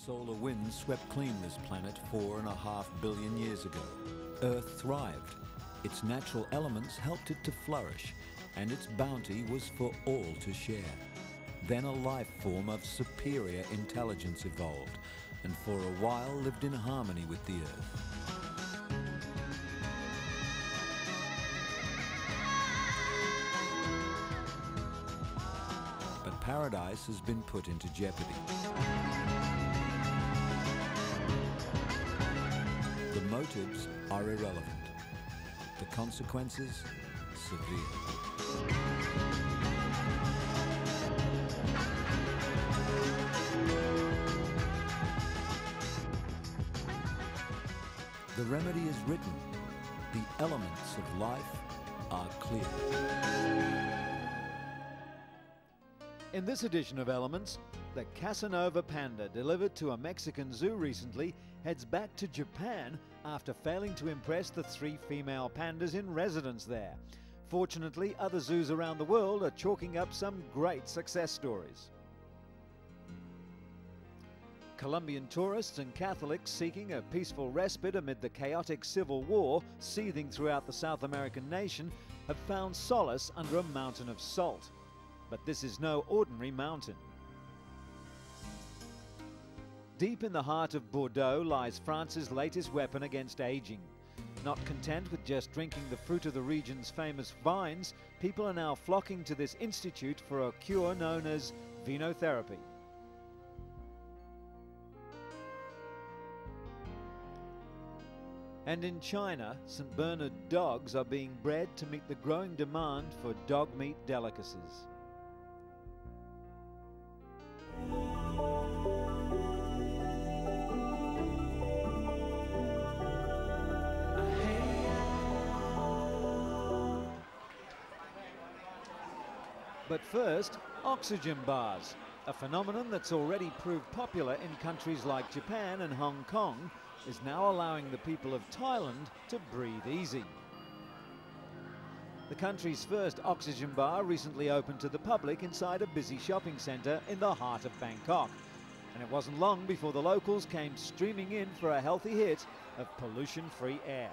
Solar winds swept clean this planet 4.5 billion years ago. Earth thrived. Its natural elements helped it to flourish, and its bounty was for all to share. Then a life form of superior intelligence evolved, and for a while lived in harmony with the Earth. But paradise has been put into jeopardy. The motives are irrelevant. The consequences, severe. The remedy is written. The elements of life are clear. In this edition of Elements, the Casanova panda, delivered to a Mexican zoo recently, heads back to Japan after failing to impress the 3 female pandas in residence there. Fortunately, other zoos around the world are chalking up some great success stories. Colombian tourists and Catholics seeking a peaceful respite amid the chaotic civil war seething throughout the South American nation have found solace under a mountain of salt. But this is no ordinary mountain. Deep in the heart of Bordeaux lies France's latest weapon against aging. Not content with just drinking the fruit of the region's famous vines, people are now flocking to this institute for a cure known as venotherapy. And in China, St. Bernard dogs are being bred to meet the growing demand for dog meat delicacies. But first, oxygen bars, a phenomenon that's already proved popular in countries like Japan and Hong Kong, is now allowing the people of Thailand to breathe easy. The country's first oxygen bar recently opened to the public inside a busy shopping centre in the heart of Bangkok. And it wasn't long before the locals came streaming in for a healthy hit of pollution-free air.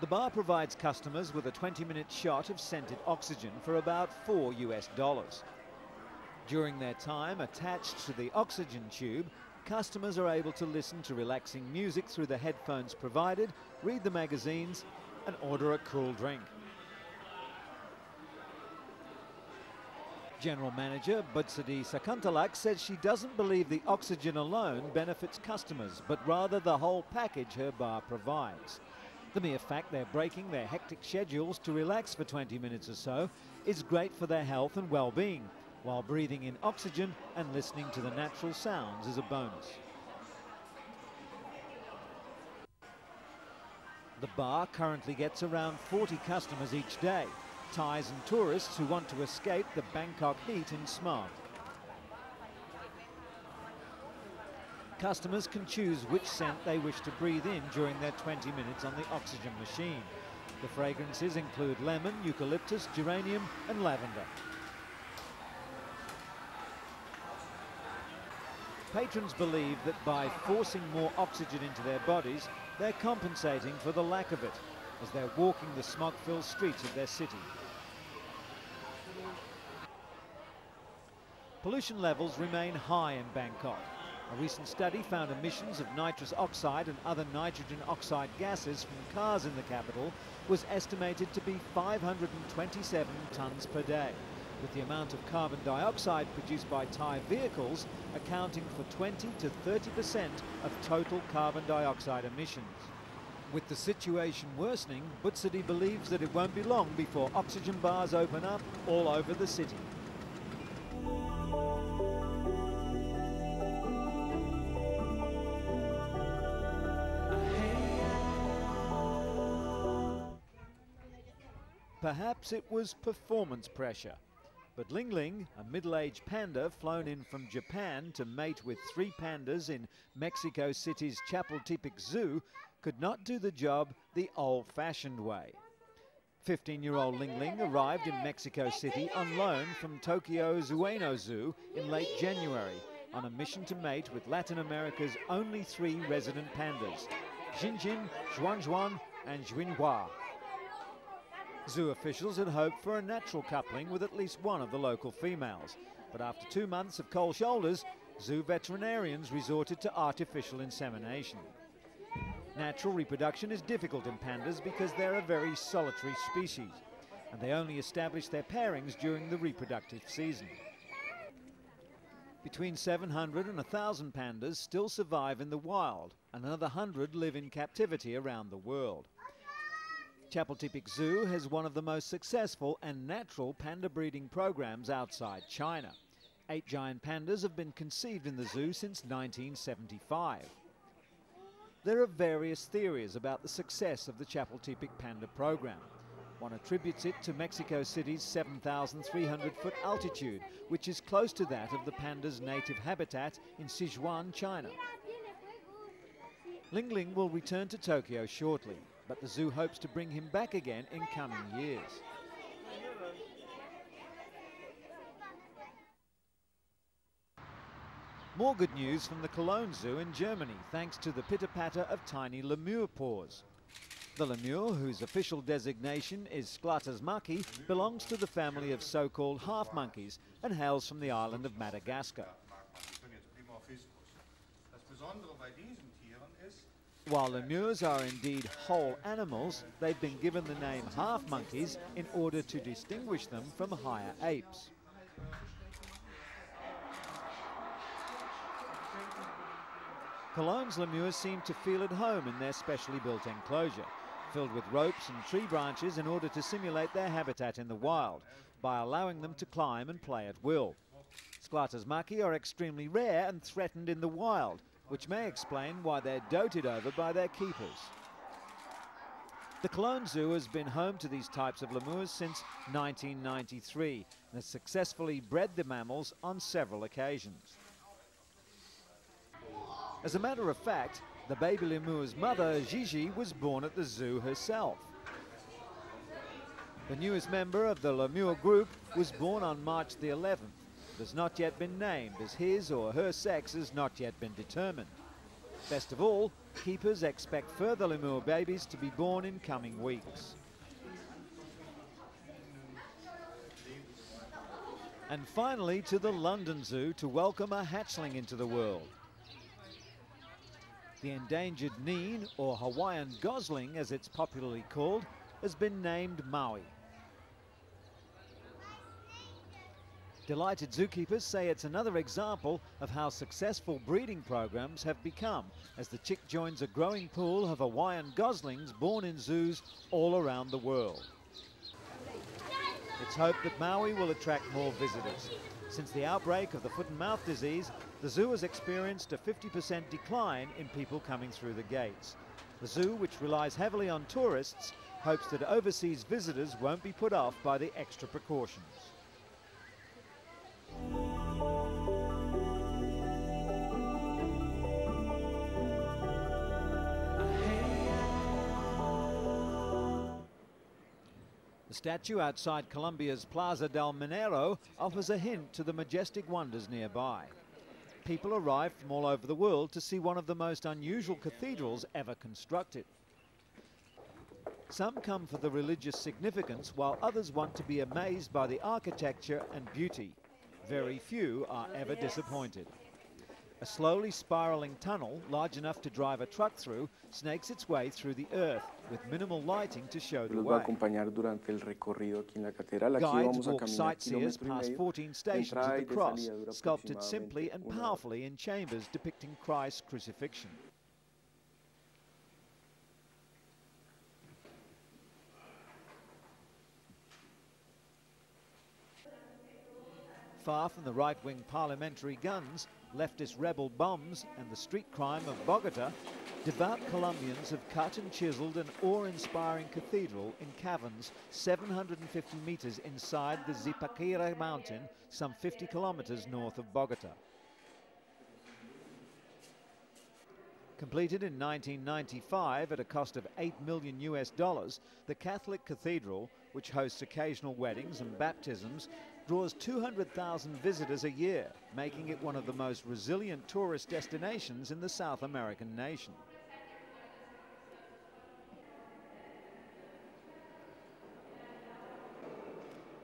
The bar provides customers with a 20-minute shot of scented oxygen for about $4 US. During their time attached to the oxygen tube, customers are able to listen to relaxing music through the headphones provided, read the magazines, and order a cool drink. General Manager Butsadi Sakuntalak says she doesn't believe the oxygen alone benefits customers, but rather the whole package her bar provides. The mere fact they're breaking their hectic schedules to relax for 20 minutes or so is great for their health and well-being, while breathing in oxygen and listening to the natural sounds is a bonus. The bar currently gets around 40 customers each day, Thais and tourists who want to escape the Bangkok heat and smog. Customers can choose which scent they wish to breathe in during their 20 minutes on the oxygen machine. The fragrances include lemon, eucalyptus, geranium and lavender. Patrons believe that by forcing more oxygen into their bodies, they're compensating for the lack of it as they're walking the smog-filled streets of their city. Pollution levels remain high in Bangkok. A recent study found emissions of nitrous oxide and other nitrogen oxide gases from cars in the capital was estimated to be 527 tonnes per day, with the amount of carbon dioxide produced by Thai vehicles accounting for 20 to 30% of total carbon dioxide emissions. With the situation worsening, Butsadi believes that it won't be long before oxygen bars open up all over the city. Perhaps it was performance pressure, but Ling Ling, a middle-aged panda flown in from Japan to mate with 3 pandas in Mexico City's Chapultepec Zoo, could not do the job the old-fashioned way. 15-year-old Ling Ling arrived in Mexico City on loan from Tokyo's Ueno Zoo in late January on a mission to mate with Latin America's only 3 resident pandas, Xinjin, Xuanxuan and Xuinhua. Zoo officials had hoped for a natural coupling with at least one of the local females, but after 2 months of cold shoulders, zoo veterinarians resorted to artificial insemination. Natural reproduction is difficult in pandas because they're a very solitary species, and they only establish their pairings during the reproductive season. Between 700 and 1,000 pandas still survive in the wild, and another 100 live in captivity around the world. Chapultepec Zoo has one of the most successful and natural panda breeding programs outside China. 8 giant pandas have been conceived in the zoo since 1975. There are various theories about the success of the Chapultepec Panda program. One attributes it to Mexico City's 7,300-foot altitude, which is close to that of the panda's native habitat in Sichuan, China. Ling Ling will return to Tokyo shortly, but the zoo hopes to bring him back again in coming years. More good news from the Cologne Zoo in Germany, thanks to the pitter-patter of tiny lemur paws. The lemur, whose official designation is Sclatus maki, belongs to the family of so-called half monkeys and hails from the island of Madagascar. While lemurs are indeed whole animals, they've been given the name half monkeys in order to distinguish them from higher apes. Cologne's lemurs seem to feel at home in their specially built enclosure, filled with ropes and tree branches in order to simulate their habitat in the wild, by allowing them to climb and play at will. Sclatus maki are extremely rare and threatened in the wild, which may explain why they're doted over by their keepers. The Cologne Zoo has been home to these types of lemurs since 1993 and has successfully bred the mammals on several occasions. As a matter of fact, the baby lemur's mother, Gigi, was born at the zoo herself. The newest member of the lemur group was born on March the 11th, but has not yet been named, as his or her sex has not yet been determined. Best of all, keepers expect further lemur babies to be born in coming weeks. And finally to the London Zoo to welcome a hatchling into the world. The endangered Neen, or Hawaiian gosling as it's popularly called, has been named Maui. Delighted zookeepers say it's another example of how successful breeding programs have become, as the chick joins a growing pool of Hawaiian goslings born in zoos all around the world. It's hoped that Maui will attract more visitors. Since the outbreak of the foot and mouth disease, the zoo has experienced a 50% decline in people coming through the gates. The zoo, which relies heavily on tourists, hopes that overseas visitors won't be put off by the extra precautions. The statue outside Colombia's Plaza del Minero offers a hint to the majestic wonders nearby. People arrive from all over the world to see one of the most unusual cathedrals ever constructed. Some come for the religious significance, while others want to be amazed by the architecture and beauty. Very few are ever disappointed. A slowly spiraling tunnel, large enough to drive a truck through, snakes its way through the earth, with minimal lighting to show the way. Guides walk sightseers past 14 stations of the cross, sculpted simply and powerfully in chambers depicting Christ's crucifixion. Far from the right-wing parliamentary guns, leftist rebel bombs and the street crime of Bogota, devout Colombians have cut and chiseled an awe-inspiring cathedral in caverns 750 meters inside the Zipaquira mountain, some 50 kilometers north of Bogota. Completed in 1995 at a cost of $8 million, the Catholic Cathedral, which hosts occasional weddings and baptisms, draws 200,000 visitors a year, making it one of the most resilient tourist destinations in the South American nation.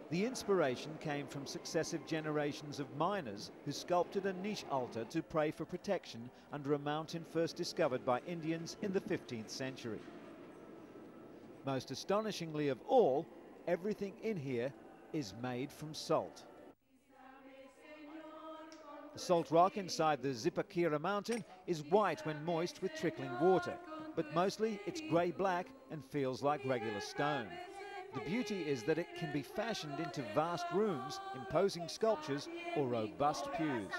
The inspiration came from successive generations of miners who sculpted a niche altar to pray for protection under a mountain first discovered by Indians in the 15th century. Most astonishingly of all, everything in here is made from salt. The salt rock inside the Zipaquira mountain is white when moist with trickling water, but mostly it's grey-black and feels like regular stone. The beauty is that it can be fashioned into vast rooms, imposing sculptures, or robust pews.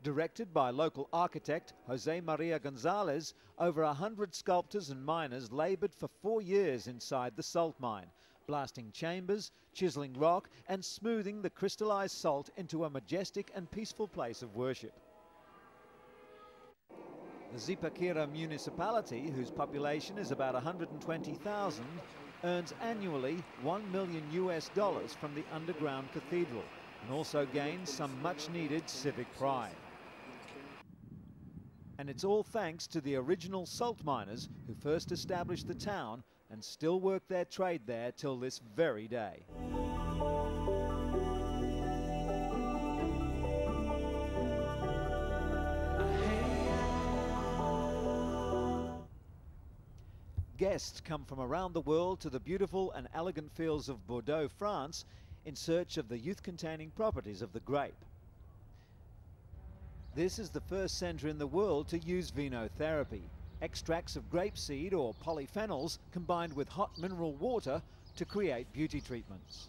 Directed by local architect Jose Maria Gonzalez, over 100 sculptors and miners laboured for 4 years inside the salt mine, blasting chambers, chiselling rock, and smoothing the crystallised salt into a majestic and peaceful place of worship. The Zipaquira municipality, whose population is about 120,000, earns annually $1 million from the underground cathedral and also gains some much-needed civic pride. And it's all thanks to the original salt miners who first established the town and still work their trade there till this very day. Guests come from around the world to the beautiful and elegant fields of Bordeaux, France, in search of the youth-containing properties of the grape. This is the first centre in the world to use vinotherapy, extracts of grapeseed or polyphenols combined with hot mineral water to create beauty treatments.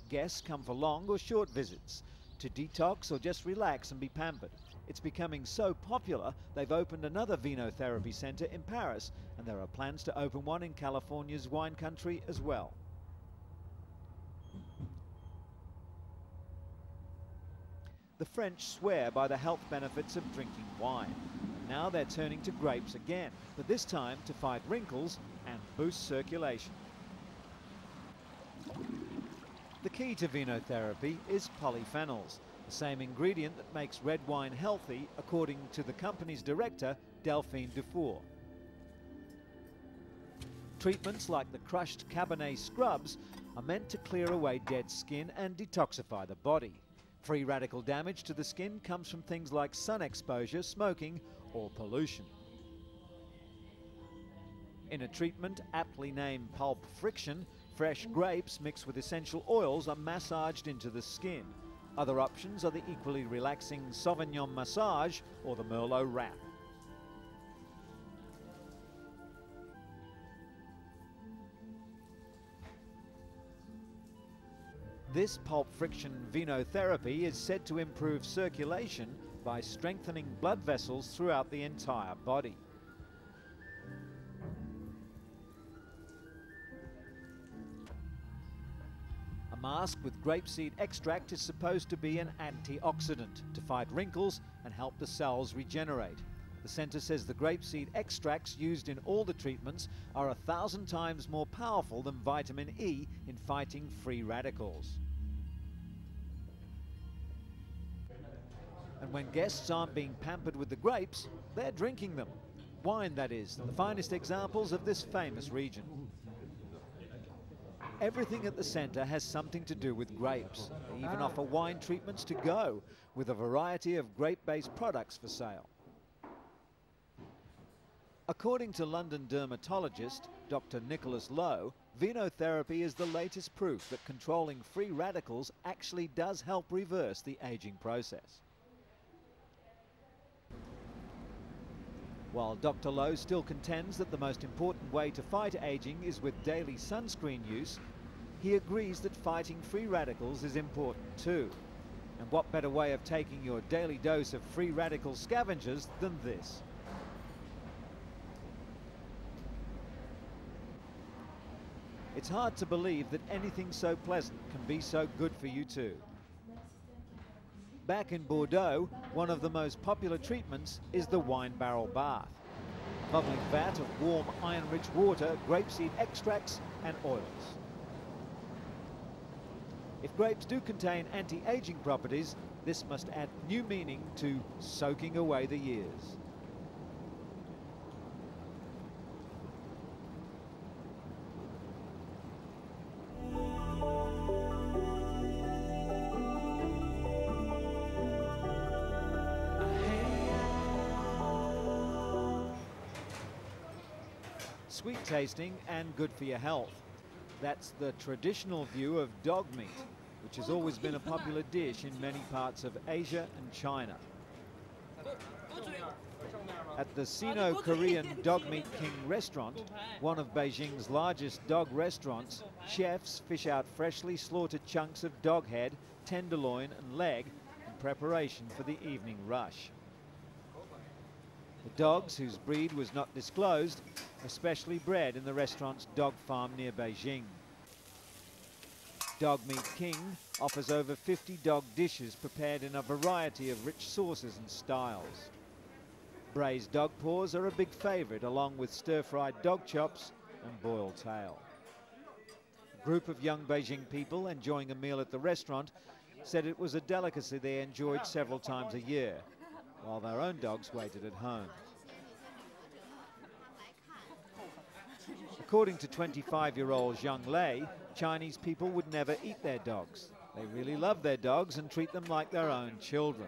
Guests come for long or short visits, to detox or just relax and be pampered. It's becoming so popular, they've opened another vinotherapy centre in Paris, and there are plans to open one in California's wine country as well. The French swear by the health benefits of drinking wine. Now they're turning to grapes again, but this time to fight wrinkles and boost circulation. The key to vinotherapy is polyphenols, the same ingredient that makes red wine healthy, according to the company's director, Delphine Dufour. Treatments like the crushed Cabernet scrubs are meant to clear away dead skin and detoxify the body. Free radical damage to the skin comes from things like sun exposure, smoking, or pollution. In a treatment aptly named pulp friction, fresh grapes mixed with essential oils are massaged into the skin. Other options are the equally relaxing Sauvignon massage or the Merlot wrap. This pulp friction vinotherapy is said to improve circulation by strengthening blood vessels throughout the entire body. A mask with grapeseed extract is supposed to be an antioxidant to fight wrinkles and help the cells regenerate. The centre says the grapeseed extracts used in all the treatments are 1,000 times more powerful than vitamin E in fighting free radicals. And when guests aren't being pampered with the grapes, they're drinking them. Wine, that is, the finest examples of this famous region. Everything at the centre has something to do with grapes. They even offer wine treatments to go, with a variety of grape-based products for sale. According to London dermatologist Dr. Nicholas Lowe, vinotherapy is the latest proof that controlling free radicals actually does help reverse the aging process. While Dr. Lowe still contends that the most important way to fight aging is with daily sunscreen use, he agrees that fighting free radicals is important too. And what better way of taking your daily dose of free radical scavengers than this? It's hard to believe that anything so pleasant can be so good for you too. Back in Bordeaux, one of the most popular treatments is the wine barrel bath. A bubbling vat of warm iron-rich water, grapeseed extracts and oils. If grapes do contain anti-aging properties, this must add new meaning to soaking away the years. Sweet tasting and good for your health. That's the traditional view of dog meat, which has always been a popular dish in many parts of Asia and China. At the Sino-Korean Dog Meat King restaurant, one of Beijing's largest dog restaurants, chefs fish out freshly slaughtered chunks of dog head, tenderloin and leg in preparation for the evening rush. The dogs, whose breed was not disclosed, are specially bred in the restaurant's dog farm near Beijing. Dog Meat King offers over 50 dog dishes prepared in a variety of rich sauces and styles. Braised dog paws are a big favourite, along with stir-fried dog chops and boiled tail. A group of young Beijing people enjoying a meal at the restaurant said it was a delicacy they enjoyed several times a year, while their own dogs waited at home. According to 25-year-old Zhang Lei, Chinese people would never eat their dogs. They really love their dogs and treat them like their own children.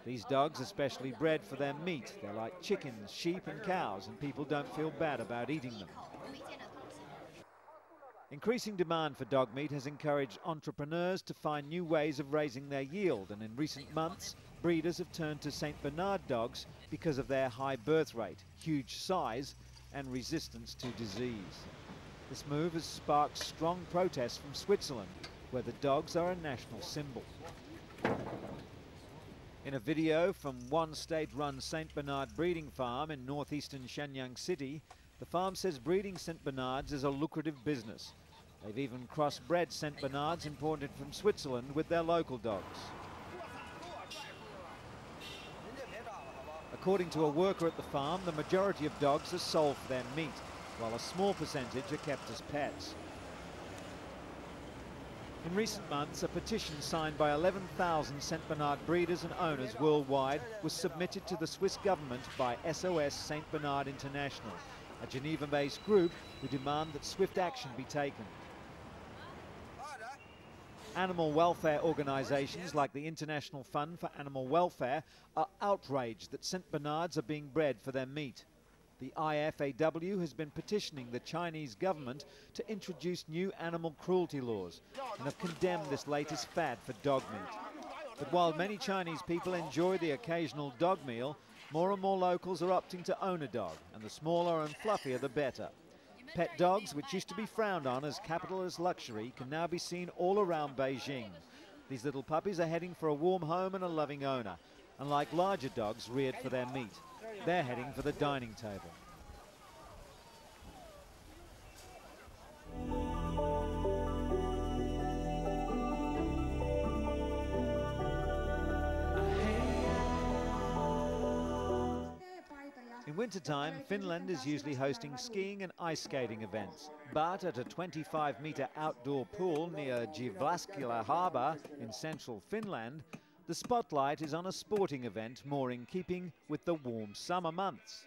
These dogs are specially bred for their meat. They're like chickens, sheep and cows, and people don't feel bad about eating them. Increasing demand for dog meat has encouraged entrepreneurs to find new ways of raising their yield, and in recent months, breeders have turned to St. Bernard dogs because of their high birth rate, huge size, and resistance to disease. This move has sparked strong protests from Switzerland, where the dogs are a national symbol. In a video from one state-run St. Bernard breeding farm in northeastern Shenyang City, the farm says breeding St. Bernards is a lucrative business. They've even crossbred St. Bernards imported from Switzerland with their local dogs. According to a worker at the farm, the majority of dogs are sold for their meat, while a small percentage are kept as pets. In recent months, a petition signed by 11,000 St. Bernard breeders and owners worldwide was submitted to the Swiss government by SOS St. Bernard International, a Geneva-based group who demand that swift action be taken. Animal welfare organisations like the International Fund for Animal Welfare are outraged that St. Bernards are being bred for their meat. The IFAW has been petitioning the Chinese government to introduce new animal cruelty laws and have condemned this latest fad for dog meat. But while many Chinese people enjoy the occasional dog meal, more and more locals are opting to own a dog, and the smaller and fluffier the better. Pet dogs, which used to be frowned on as capitalist luxury, can now be seen all around Beijing. These little puppies are heading for a warm home and a loving owner. Unlike larger dogs reared for their meat, they're heading for the dining table. In wintertime, Finland is usually hosting skiing and ice skating events. But at a 25-metre outdoor pool near Jyväskylä harbour in central Finland, the spotlight is on a sporting event more in keeping with the warm summer months.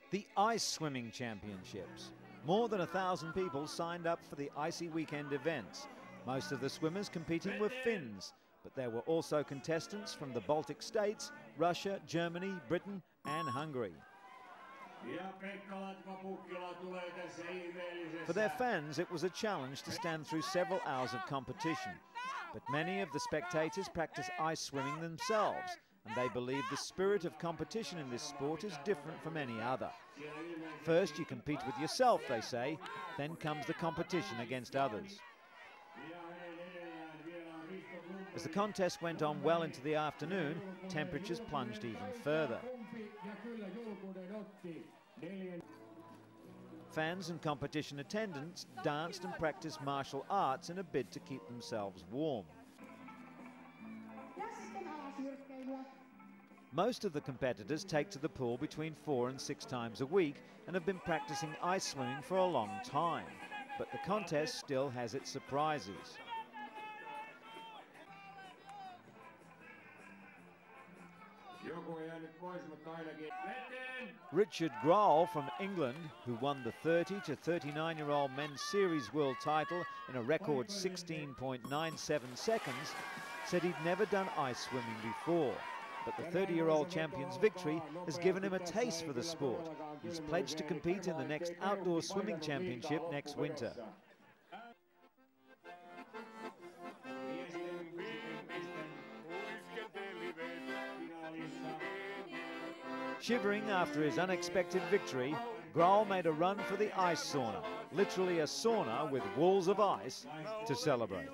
The Ice Swimming Championships. More than 1,000 people signed up for the icy weekend events. Most of the swimmers competing were Finns, but there were also contestants from the Baltic states, Russia, Germany, Britain and Hungary. For their fans, it was a challenge to stand through several hours of competition. But many of the spectators practice ice swimming themselves, and they believe the spirit of competition in this sport is different from any other. First, you compete with yourself, they say, then comes the competition against others. As the contest went on well into the afternoon, temperatures plunged even further. Fans and competition attendants danced and practiced martial arts in a bid to keep themselves warm. Most of the competitors take to the pool between 4 and 6 times a week and have been practicing ice swimming for a long time. But the contest still has its surprises. Richard Graal from England, who won the 30 to 39-year-old men's series world title in a record 16.97 seconds, said he'd never done ice swimming before. But the 30-year-old champion's victory has given him a taste for the sport. He's pledged to compete in the next outdoor swimming championship next winter. Shivering after his unexpected victory, Graal made a run for the ice sauna, literally a sauna with walls of ice, to celebrate.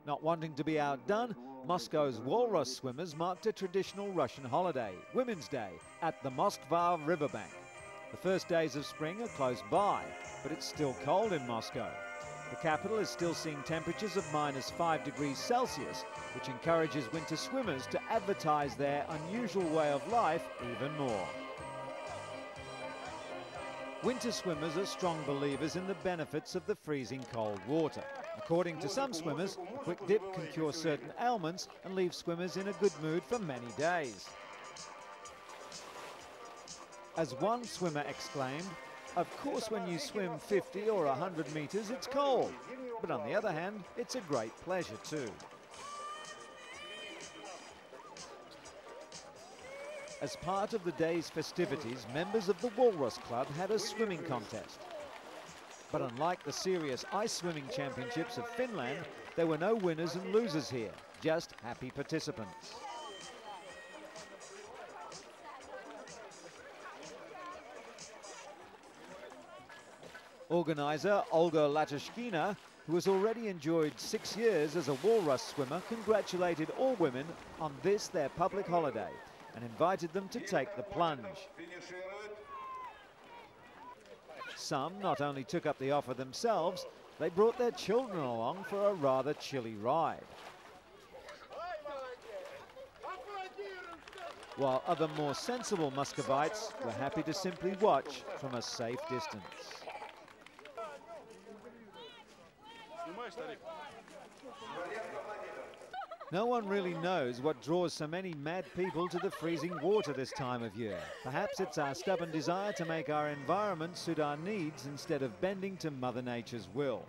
Not wanting to be outdone, Moscow's walrus swimmers marked a traditional Russian holiday, Women's Day, at the Moskva riverbank. The first days of spring are close by, but it's still cold in Moscow. The capital is still seeing temperatures of -5 degrees Celsius, which encourages winter swimmers to advertise their unusual way of life even more. Winter swimmers are strong believers in the benefits of the freezing cold water. According to some swimmers, a quick dip can cure certain ailments and leave swimmers in a good mood for many days. As one swimmer exclaimed, "Of course when you swim 50 or 100 metres it's cold, but on the other hand it's a great pleasure too." As part of the day's festivities, members of the Walrus Club had a swimming contest. But unlike the serious ice swimming championships of Finland, there were no winners and losers here, just happy participants. Organiser Olga Latushkina, who has already enjoyed 6 years as a walrus swimmer, congratulated all women on this, their public holiday, and invited them to take the plunge. Some not only took up the offer themselves, they brought their children along for a rather chilly ride. While other more sensible Muscovites were happy to simply watch from a safe distance. No one really knows what draws so many mad people to the freezing water this time of year. Perhaps it's our stubborn desire to make our environment suit our needs instead of bending to Mother Nature's will.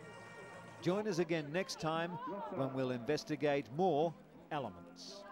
Join us again next time when we'll investigate more elements.